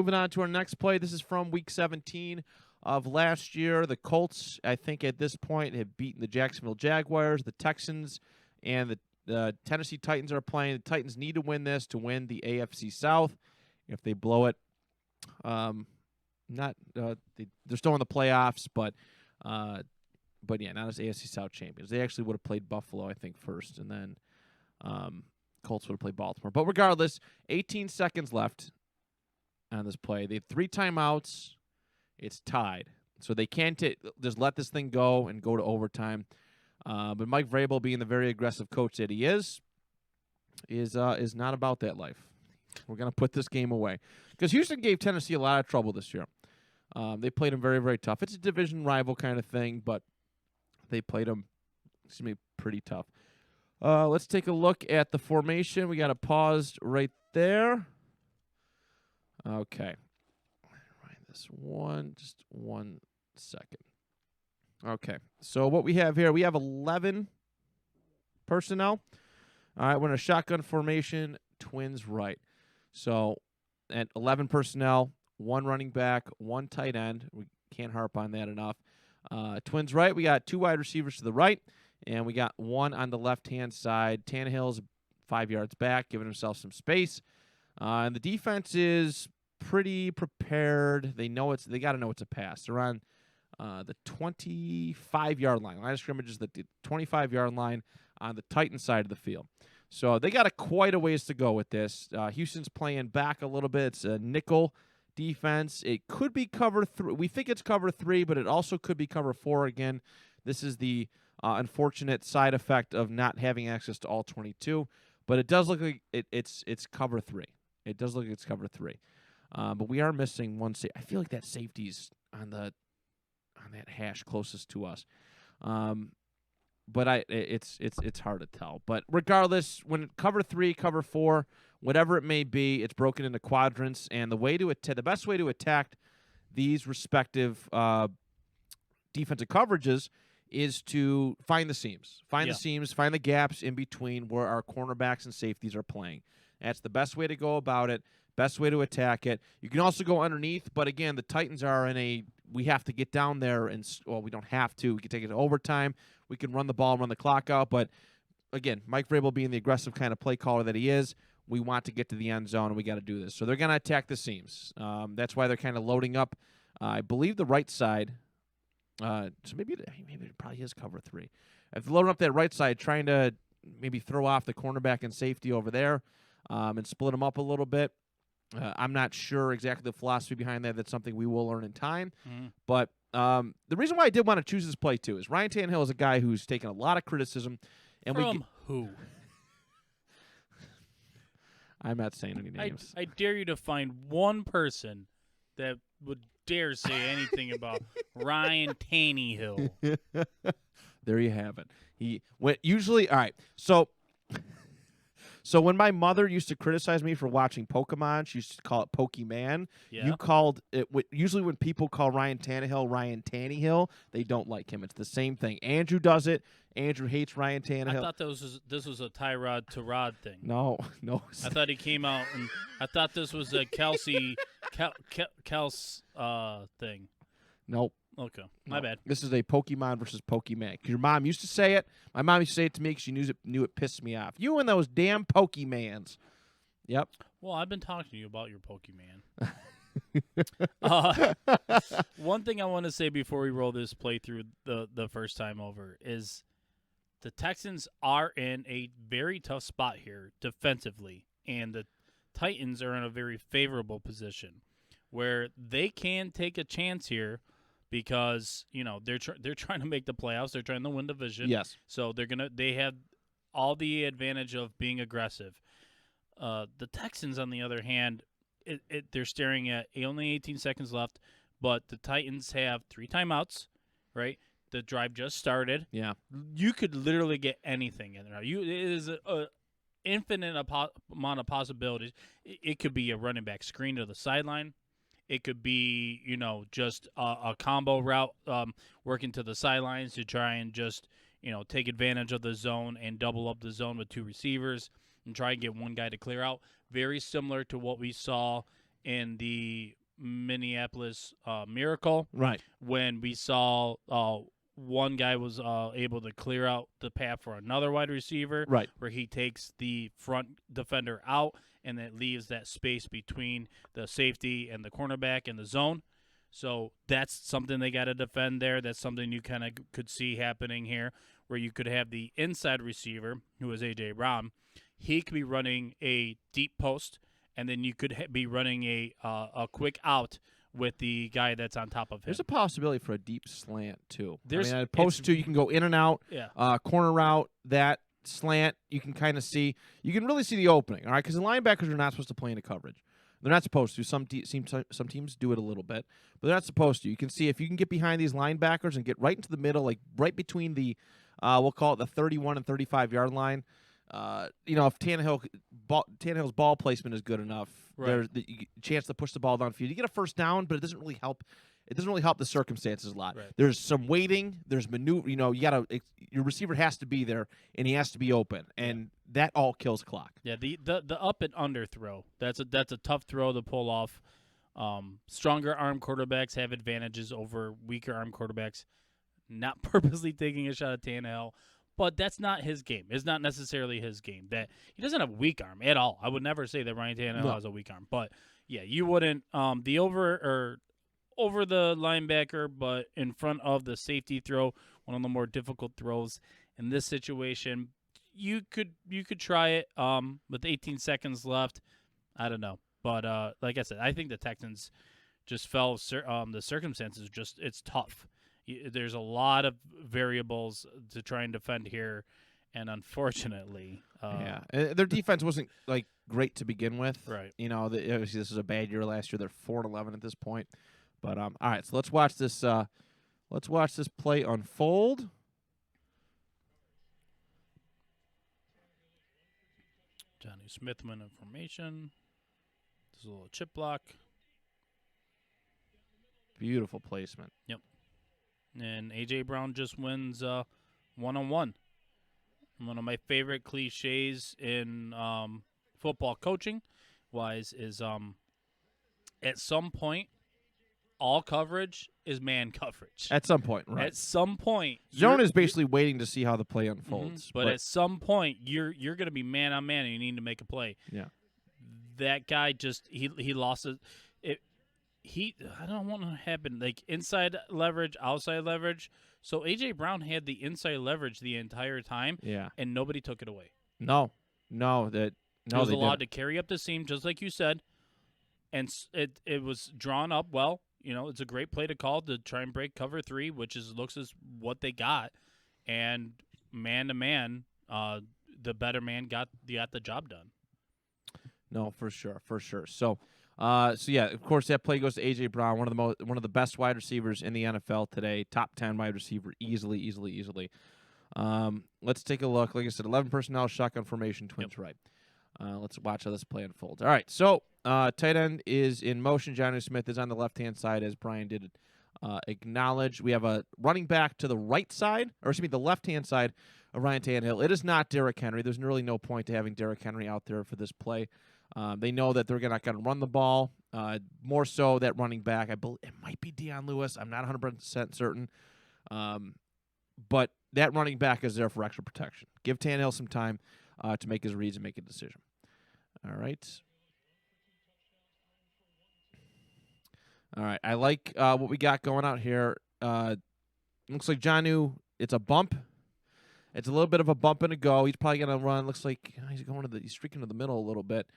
moving on to our next play. This is from Week 17 of last year. The Colts, I think at this point, have beaten the Jacksonville Jaguars. The Texans and the Tennessee Titans are playing. The Titans need to win this to win the AFC South. If they blow it, they're still in the playoffs, but yeah, not as AFC South champions. They actually would have played Buffalo, I think, first, and then Colts would have played Baltimore. But regardless, 18 seconds left on this play. They have 3 timeouts. It's tied. So they can't just let this thing go and go to overtime. But Mike Vrabel, being the very aggressive coach that he is not about that life. We're going to put this game away. Because Houston gave Tennessee a lot of trouble this year. They played them very, very tough. It's a division rival kind of thing, but they played them pretty tough. Let's take a look at the formation. We got a pause right there. Okay. Write this just 1 second. Okay. So what we have here, we have 11 personnel. All right, we're in a shotgun formation, twins right. So at 11 personnel, 1 running back, 1 tight end. We can't harp on that enough. Twins right, we got 2 wide receivers to the right, and we got 1 on the left-hand side. Tannehill's 5 yards back, giving himself some space. And the defense is pretty prepared. They got to know it's a pass. They're on the 25-yard line. Line of scrimmage is the 25-yard line on the Titan side of the field. So they got quite a ways to go with this. Houston's playing back a little bit. It's a nickel defense. It could be cover 3. We think it's cover 3, but it also could be cover 4 again. This is the unfortunate side effect of not having access to all 22. But it does look like it's cover 3. It does look like it's cover 3. But we are missing one safety. I feel like that safety's on that hash closest to us. But it's hard to tell. But regardless, when cover 3, cover 4, whatever it may be, it's broken into quadrants, and the best way to attack these respective defensive coverages is to find the seams. Find the seams, find the gaps in between where our cornerbacks and safeties are playing. That's the best way to go about it, best way to attack it. You can also go underneath, but again, the Titans are we have to get down there, we don't have to. We can take it to overtime. We can run the ball and run the clock out, but again, Mike Vrabel being the aggressive kind of play caller that he is, we want to get to the end zone, and we got to do this. So they're going to attack the seams. That's why they're kind of loading up, I believe, the right side. So maybe it probably is cover 3. If they're loading up that right side, trying to maybe throw off the cornerback and safety over there and split them up a little bit. I'm not sure exactly the philosophy behind that. That's something we will learn in time. But the reason why I did want to choose this play, too, is Ryan Tannehill is a guy who's taken a lot of criticism. And From who? I'm not saying any names. I dare you to find one person that would dare say anything about Ryan Tannehill. There you have it. He went usually. All right. So when my mother used to criticize me for watching Pokemon, she used to call it Pokemon. Yeah. You called it. Usually when people call Ryan Tannehill, they don't like him. It's the same thing. Andrew does it. Andrew hates Ryan Tannehill. I thought this was a Tyrod to Rod thing. No. I thought he came out and I thought this was a Kelsey thing. Nope. Okay, my bad. This is a Pokemon versus Pokemon. Your mom used to say it. My mom used to say it to me because she knew it pissed me off. You and those damn Pokemans. Yep. Well, I've been talking to you about your Pokemon. One thing I want to say before we roll this playthrough the first time over is the Texans are in a very tough spot here defensively, and the Titans are in a very favorable position where they can take a chance here. Because they're trying to make the playoffs, they're trying to win division. Yes. So they have all the advantage of being aggressive. The Texans, on the other hand, they're staring at only 18 seconds left, but the Titans have 3 timeouts. Right, the drive just started. Yeah, you could literally get anything in there. It is a infinite amount of possibilities. It could be a running back screen to the sideline. It could be, just a combo route working to the sidelines to try and just, take advantage of the zone and double up the zone with 2 receivers and try and get one guy to clear out. Very similar to what we saw in the Minneapolis Miracle Right. when we saw one guy was able to clear out the path for another wide receiver, Right. where he takes the front defender out and it leaves that space between the safety and the cornerback in the zone. So that's something they got to defend there. That's something you kind of could see happening here, where you could have the inside receiver, who is A.J. Brown. He could be running a deep post, and then you could be running a quick out with the guy that's on top of him. There's a possibility for a deep slant, too. There's- I mean, post two, you can go in and out, Yeah. corner route, that slant, you can kind of see. You can really see the opening, all right? Because the linebackers are not supposed to play into coverage. They're not supposed to. Some teams do it a little bit, but they're not supposed to. You can see if you can get behind these linebackers and get right into the middle, like right between the, we'll call it the 31 and 35-yard line. If Tannehill's ball placement is good enough, Right. there's the chance to push the ball downfield. You get a first down, but it doesn't really help. It doesn't really help the circumstances a lot. Right. There's some waiting. There's maneuver. Your receiver has to be there, and he has to be open, and that all kills clock. Yeah, the up and under throw. That's a tough throw to pull off. Stronger arm quarterbacks have advantages over weaker arm quarterbacks. Not purposely taking a shot at Tannehill, but that's not his game. It's not necessarily his game. That he doesn't have a weak arm at all. I would never say that Ryan Tannehill has a weak arm, but yeah, you wouldn't the over the linebacker, but in front of the safety throw, one of the more difficult throws in this situation. You could try it with 18 seconds left. I don't know, but like I said, I think the Texans just fell. The circumstances it's tough. There's a lot of variables to try and defend here, and unfortunately, their defense wasn't like great to begin with. Right. Obviously this was a bad year last year. They're 4-11 at this point. But all right, so let's watch this. Let's watch this play unfold. Johnny Smithman information. There's a little chip block. Beautiful placement. Yep. And A.J. Brown just wins one-on-one. One of my favorite cliches in football coaching wise is at some point, all coverage is man coverage. At some point, right? At some point, zone is basically waiting to see how the play unfolds. But at some point, you're going to be man on man, and you need to make a play. Yeah. That guy just he lost it. I don't want to happen like inside leverage, outside leverage. So AJ Brown had the inside leverage the entire time. Yeah. And nobody took it away. No. He was allowed to carry up the seam, just like you said, and it was drawn up well. It's a great play to call to try and break cover 3, which looks as what they got, and man to man, the better man got the job done. No, for sure. So yeah, of course that play goes to A.J. Brown, one of the best wide receivers in the NFL today, top 10 wide receiver, easily. Let's take a look. Like I said, 11 personnel, shotgun formation, twins right. Let's watch how this play unfolds. All right, so tight end is in motion. Johnny Smith is on the left-hand side, as Brian did acknowledge. We have a running back to the right side, the left-hand side of Ryan Tannehill. It is not Derrick Henry. There's really no point to having Derrick Henry out there for this play. They know that they're not going to run the ball. More so that running back, I believe it might be Deion Lewis. I'm not 100% certain. But that running back is there for extra protection. Give Tannehill some time to make his reads and make a decision. All right. I like what we got going out here. Looks like Jonnu, it's a bump. It's a little bit of a bump and a go. He's probably going to run. Looks like he's streaking to the middle a little bit.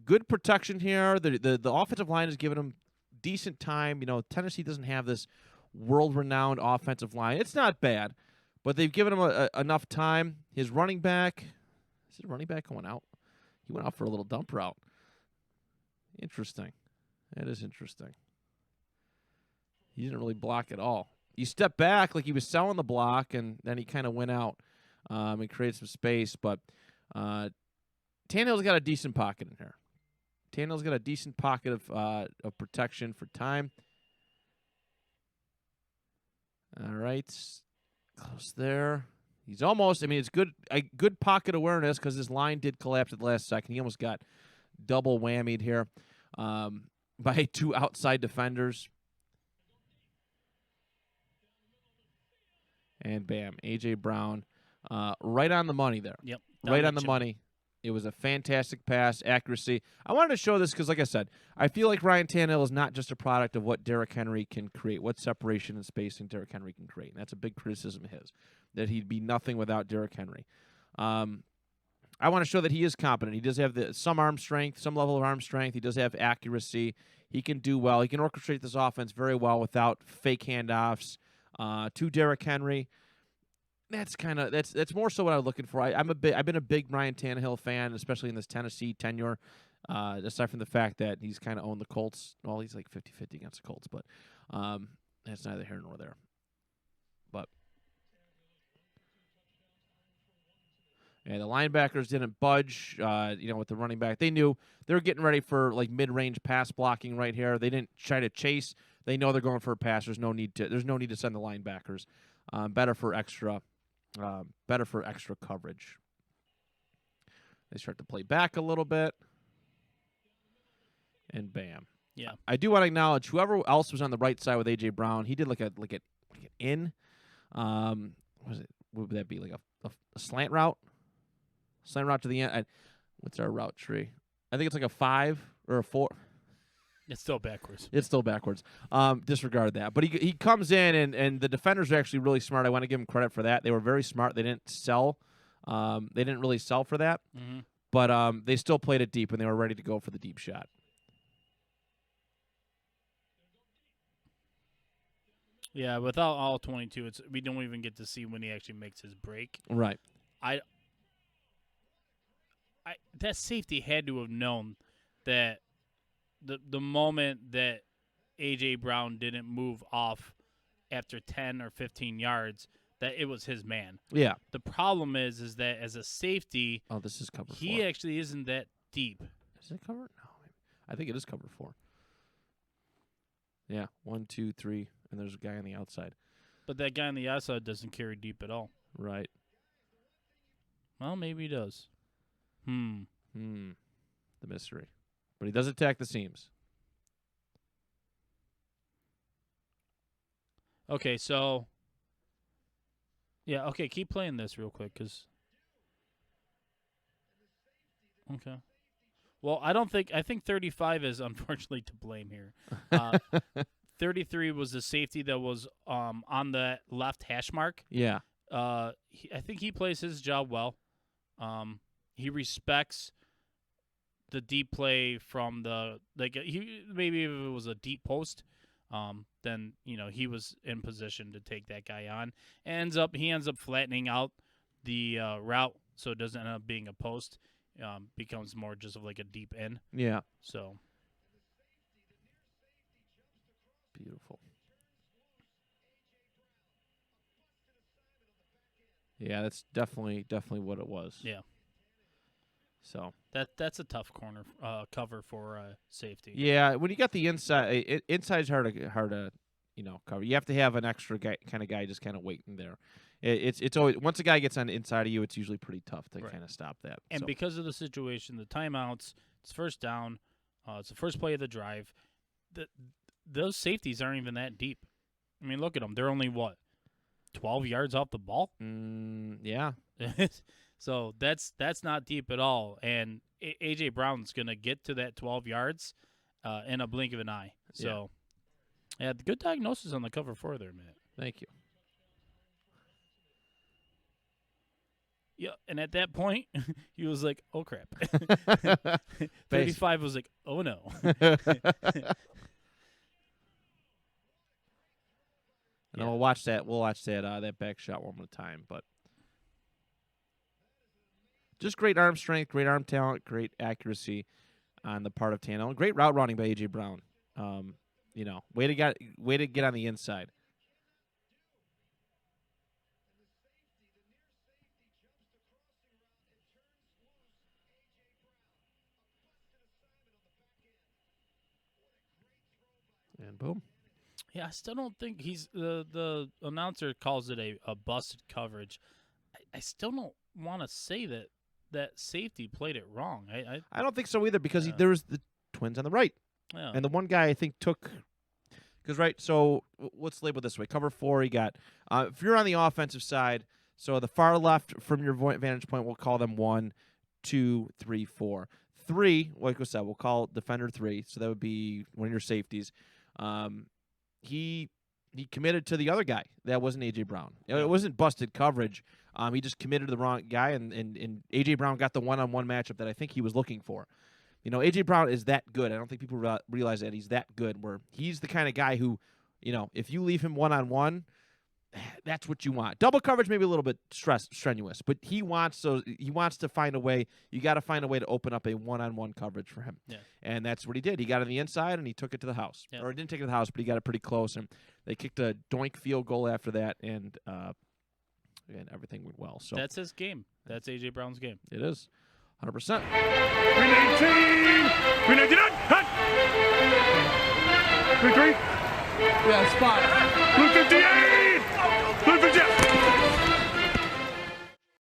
Good protection here. The offensive line has given him decent time. Tennessee doesn't have this world-renowned offensive line. It's not bad, but they've given him enough time. His running back, is his running back going out? He went out for a little dump route. Interesting. That is interesting. He didn't really block at all. He stepped back like he was selling the block, and then he kind of went out and created some space. But Tannehill's got a decent pocket in here. Tannehill's got a decent pocket of protection for time. All right. Close there. He's almost, it's good pocket awareness because his line did collapse at the last second. He almost got double whammied here. by 2 outside defenders. And bam, A.J. Brown, right on the money there. Yep. Right on the money. It was a fantastic pass, accuracy. I wanted to show this because, like I said, I feel like Ryan Tannehill is not just a product of what Derrick Henry can create, what separation and spacing Derrick Henry can create. And that's a big criticism of his, that he'd be nothing without Derrick Henry. I want to show that he is competent. He does have some arm strength, some level of arm strength. He does have accuracy. He can do well. He can orchestrate this offense very well without fake handoffs to Derrick Henry. That's more so what I was looking for. I've been a big Ryan Tannehill fan, especially in this Tennessee tenure. Aside from the fact that he's kind of owned the Colts. Well, he's like 50-50 against the Colts, but that's neither here nor there. But yeah, the linebackers didn't budge. With the running back, they knew they were getting ready for like mid-range pass blocking right here. They didn't try to chase. They know they're going for a pass. There's no need to send the linebackers. Better for extra coverage. They start to play back a little bit, and bam. Yeah. I do want to acknowledge whoever else was on the right side with A.J. Brown. He did like an in. What would that be, like a slant route? Slant route to the end. What's our route tree? I think it's like a 5 or a 4. It's still backwards. Disregard that. But he comes in, and the defenders are actually really smart. I want to give them credit for that. They were very smart. They didn't sell. They didn't really sell for that. Mm-hmm. But they still played it deep, and they were ready to go for the deep shot. Yeah, without all 22, we don't even get to see when he actually makes his break. Right. That safety had to have known that the moment that A.J. Brown didn't move off after 10 or 15 yards, that it was his man. Yeah. The problem is that as a safety, this is cover 4. He actually isn't that deep. Is it cover? No, I think it is cover 4. Yeah, 1, 2, 3, and there's a guy on the outside. But that guy on the outside doesn't carry deep at all. Right. Well, maybe he does. The mystery. But he does attack the seams. Okay, so... Yeah, okay, keep playing this real quick, because... Okay. Well, I think 35 is unfortunately to blame here. 33 was the safety that was on the left hash mark. Yeah. I think he plays his job well. He respects the deep play from maybe if it was a deep post, then he was in position to take that guy on. He ends up flattening out the route, so it doesn't end up being a post. Becomes more just of like a deep in. Yeah. So beautiful. Yeah, that's definitely what it was. Yeah. So that's a tough corner cover for safety. Yeah, when you got the inside, inside's hard to cover. You have to have an extra guy just kind of waiting there. It's always, once a guy gets on the inside of you, it's usually pretty tough to kind of stop that. And because of the situation, the timeouts, it's first down, it's the first play of the drive. Those safeties aren't even that deep. I mean, look at them. They're only 12 yards off the ball. Yeah. So that's not deep at all. And A.J. Brown's gonna get to that 12 yards in a blink of an eye. So yeah, good diagnosis on the cover 4 there, Matt. Thank you. Yeah, and at that point, he was like, "Oh crap!" 35 was like, "Oh no." And we'll watch that. We'll watch that back shot one more time. But just great arm strength, great arm talent, great accuracy on the part of Tannehill. Great route running by A.J. Brown. Way to get on the inside. And boom. Yeah, I still don't think he's the announcer calls it a busted coverage. I still don't want to say that safety played it wrong. I don't think so either because there was the twins on the right. Yeah. And the one guy I think took – because, right, so let's label it this way. Cover 4, you got if you're on the offensive side, so the far left from your vantage point, we'll call them 1, 2, 3, 4. 3, like I said, we'll call defender 3, so that would be one of your safeties. He committed to the other guy. That wasn't A.J. Brown. It wasn't busted coverage. He just committed to the wrong guy, and A.J. Brown got the one-on-one matchup that I think he was looking for. You know, A.J. Brown is that good. I don't think people realize that he's that good, where he's the kind of guy who, you know, if you leave him one-on-one, that's what you want. Double coverage maybe a little bit strenuous, but he wants to find a way. You got to find a way to open up a one-on-one coverage for him. Yeah. And that's what he did. He got on the inside, and he took it to the house. Yeah. Or he didn't take it to the house, but he got it pretty close, and they kicked a doink field goal after that, and everything went well. So that's his game. That's A.J. Brown's game. It is. 100%. 319! 399! Hut! 3-3! Yeah, spot. Blue 58!